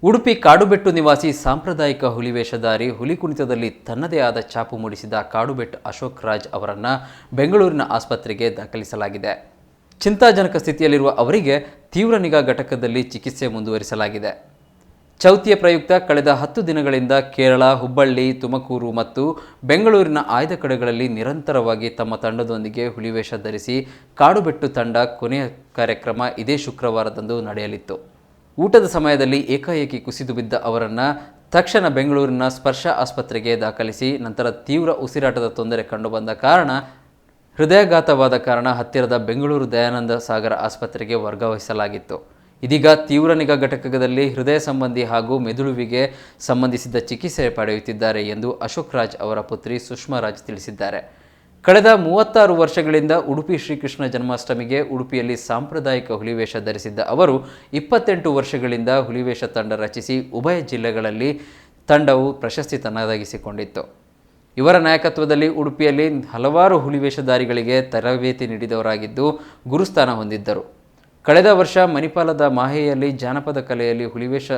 ಉಡುಪಿ ಕಾಡುಬೆಟ್ಟು ನಿವಾಸಿ ಸಾಂಪ್ರದಾಯಿಕ ಹುಲಿವೇಷಧಾರಿ ಹುಲಿ ಕುಣಿತದಲ್ಲಿ ತನ್ನದೇ ಆದ ಛಾಪು ಮೂಡಿಸಿದ ಕಾಡುಬೆಟ್ಟು ಅಶೋಕ್ ರಾಜ್ ಅವರನ್ನು ಬೆಂಗಳೂರಿನ ಆಸ್ಪತ್ರೆಗೆ ದಾಖಲಿಸಲಾಗಿದೆ. ಚಿಂತಾಜನಕ ಸ್ಥಿತಿಯಲ್ಲಿರುವ ಅವರಿಗೆ ತೀವ್ರ ನಿಗಾ ಘಟಕದಲ್ಲಿ ಚಿಕಿತ್ಸೆ ಮುಂದುವರಿಸಲಾಗಿದೆ. ಚೌತಿಯ ಪ್ರಯುಕ್ತ ಕಳೆದ 10 ದಿನಗಳಿಂದ ಕೇರಳ, ಹುಬ್ಬಳ್ಳಿ, ತುಮಕೂರು ಮತ್ತು ಬೆಂಗಳೂರಿನ ಆಯ್ದ ಕಡೆಗಳಲ್ಲಿ ನಿರಂತರವಾಗಿ ತಮ್ಮ ತಂಡದೊಂದಿಗೆ ಹುಲಿವೇಷ ಧರಿಸಿ ಕಾಡುಬೆಟ್ಟು ತಂಡ ಕೊನೆಯ ಕಾರ್ಯಕ್ರಮ ಇದೇ ಶುಕ್ರವಾರದಂದು ನಡೆಯಲಿತ್ತು. ಊಟದ ಸಮಯದಲ್ಲಿ ಏಕಾಏಕಿ ಕುಸಿದು ಬಿದ್ದ ಅವರನ್ನು ತಕ್ಷಣ ಬೆಂಗಳೂರಿನ ಸ್ಪರ್ಶ ಆಸ್ಪತ್ರೆಗೆ ದಾಖಲಿಸಿ ನಂತರ ತೀವ್ರ ಉಸಿರಾಟದ ತೊಂದರೆ ಕಂಡುಬಂದ ಕಾರಣ ಹೃದಯಾಘಾತವಾದ ಕಾರಣ ಹತ್ತಿರದ ಬೆಂಗಳೂರು ದಯಾನಂದ ಸಾಗರ ಆಸ್ಪತ್ರೆಗೆ ವರ್ಗಾಯಿಸಲಾಗಿತ್ತು. ಇದೀಗ ತೀವ್ರ ನಿಗಾ ಘಟಕದಲ್ಲಿ ಹೃದಯ ಸಂಬಂಧಿ ಹಾಗೂ ಮೆದುಳುವಿಗೆ ಸಂಬಂಧಿಸಿದ ಚಿಕಿತ್ಸೆ ಪಡೆಯುತ್ತಿದ್ದಾರೆ ಎಂದು ಅಶೋಕ್ ರಾಜ್ ಅವರ ಪುತ್ರಿ ಸುಷ್ಮಾ ರಾಜ್ ತಿಳಿಸಿದ್ದಾರೆ. ಕಳೆದ 36 ವರ್ಷಗಳಿಂದ ಉಡುಪಿ ಶ್ರೀಕೃಷ್ಣ ಜನ್ಮಾಷ್ಟಮಿಗೆ ಉಡುಪಿಯಲ್ಲಿ ಸಾಂಪ್ರದಾಯಿಕ ಹುಲಿವೇಷ ಧರಿಸಿದ್ದ ಅವರು 28 ವರ್ಷಗಳಿಂದ ಹುಲಿವೇಷ ತಂಡ ರಚಿಸಿ ಉಭಯ ಜಿಲ್ಲೆಗಳಲ್ಲಿ ತಂಡವು ಪ್ರಶಸ್ತಿ ತನ್ನದಾಗಿಸಿಕೊಂಡಿತ್ತು. ಇವರ ನಾಯಕತ್ವದಲ್ಲಿ ಉಡುಪಿಯಲ್ಲಿ ಹಲವಾರು ಹುಲಿವೇಷಧಾರಿಗಳಿಗೆ ತರಬೇತಿ ನೀಡಿದವರಾಗಿದ್ದು ಗುರುಸ್ಥಾನ ಹೊಂದಿದ್ದರು. ಕಳೆದ ವರ್ಷ ಮಣಿಪಾಲದ ಮಾಹೆಯಲ್ಲಿ ಜಾನಪದ ಕಲೆಯಲ್ಲಿ ಹುಲಿವೇಷ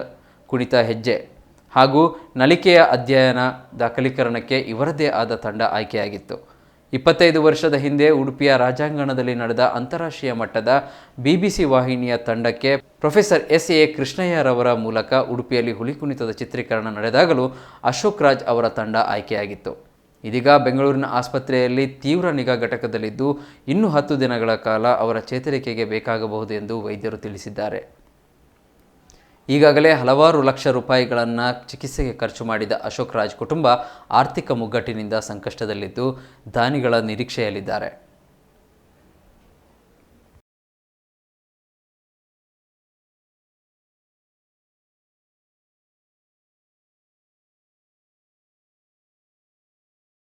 ಕುಣಿತ ಹೆಜ್ಜೆ ಹಾಗೂ ನಲಿಕೆಯ ಅಧ್ಯಯನ ದಾಖಲೀಕರಣಕ್ಕೆ ಇವರದೇ ಆದ ತಂಡ ಆಯ್ಕೆಯಾಗಿತ್ತು. 25 ವರ್ಷದ ಹಿಂದೆ ಉಡುಪಿಯ ರಾಜಾಂಗಣದಲ್ಲಿ ನಡೆದ ಅಂತಾರಾಷ್ಟ್ರೀಯ ಮಟ್ಟದ BBC ವಾಹಿನಿಯ ತಂಡಕ್ಕೆ ಪ್ರೊಫೆಸರ್ SA ಕೃಷ್ಣಯ್ಯರವರ ಮೂಲಕ ಉಡುಪಿಯಲ್ಲಿ ಹುಲಿ ಕುಣಿತದ ಚಿತ್ರೀಕರಣ ನಡೆದಾಗಲೂ ಅಶೋಕ್ ರಾಜ್ ಅವರ ತಂಡ ಆಯ್ಕೆಯಾಗಿತ್ತು. ಇದೀಗ ಬೆಂಗಳೂರಿನ ಆಸ್ಪತ್ರೆಯಲ್ಲಿ ತೀವ್ರ ನಿಗಾ ಘಟಕದಲ್ಲಿದ್ದು ಇನ್ನೂ 10 ದಿನಗಳ ಕಾಲ ಅವರ ಚೇತರಿಕೆಗೆ ಬೇಕಾಗಬಹುದು ಎಂದು ವೈದ್ಯರು ತಿಳಿಸಿದ್ದಾರೆ. ಈಗಾಗಲೇ ಹಲವಾರು ಲಕ್ಷ ರೂಪಾಯಿಗಳನ್ನು ಚಿಕಿತ್ಸೆಗೆ ಖರ್ಚು ಮಾಡಿದ ಅಶೋಕ್ ರಾಜ್ ಕುಟುಂಬ ಆರ್ಥಿಕ ಮುಗ್ಗಟ್ಟಿನಿಂದ ಸಂಕಷ್ಟದಲ್ಲಿದ್ದು ದಾನಿಗಳ ನಿರೀಕ್ಷೆಯಲ್ಲಿದ್ದಾರೆ.